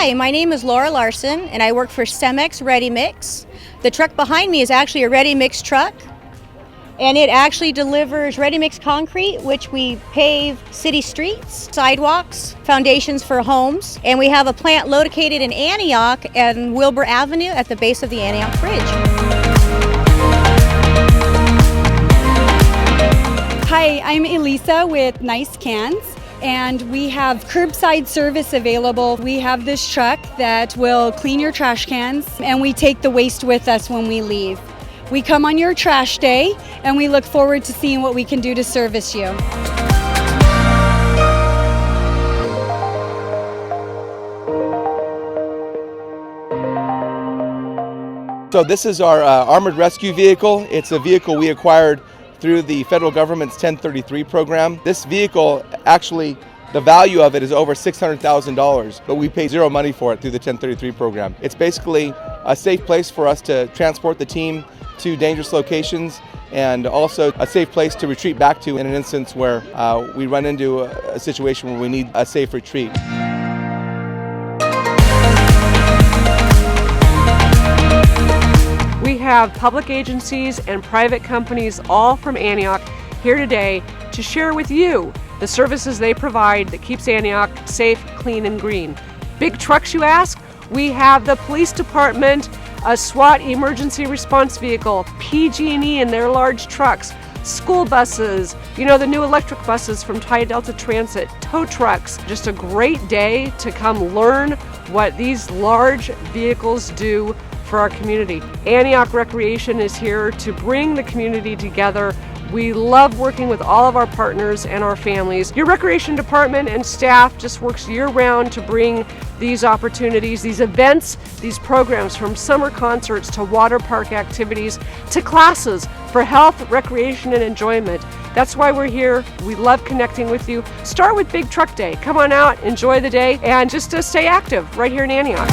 Hi, my name is Laura Larson and I work for Cemex Ready Mix. The truck behind me is actually a ready mix truck, and it actually delivers ready mix concrete, which we pave city streets, sidewalks, foundations for homes, and we have a plant located in Antioch and Wilbur Avenue at the base of the Antioch Bridge. Hi, I'm Elisa with Nice Cans, and we have curbside service available. We have this truck that will clean your trash cans, and we take the waste with us when we leave. We come on your trash day, and we look forward to seeing what we can do to service you. So this is our armored rescue vehicle. It's a vehicle we acquired through the federal government's 1033 program. This vehicle, actually, the value of it is over $600,000, but we pay zero money for it through the 1033 program. It's basically a safe place for us to transport the team to dangerous locations, and also a safe place to retreat back to in an instance where we run into a situation where we need a safe retreat. We have public agencies and private companies all from Antioch here today to share with you the services they provide that keeps Antioch safe, clean, and green. Big trucks, you ask? We have the police department, a SWAT emergency response vehicle, PG&E and their large trucks, school buses, the new electric buses from Thai Delta Transit, tow trucks. Just a great day to come learn what these large vehicles do for our community. Antioch Recreation is here to bring the community together. We love working with all of our partners and our families. Your recreation department and staff just works year-round to bring these opportunities, these events, these programs, from summer concerts to water park activities to classes for health, recreation, and enjoyment. That's why we're here. We love connecting with you. Start with Big Truck Day. Come on out, enjoy the day, and just stay active right here in Antioch.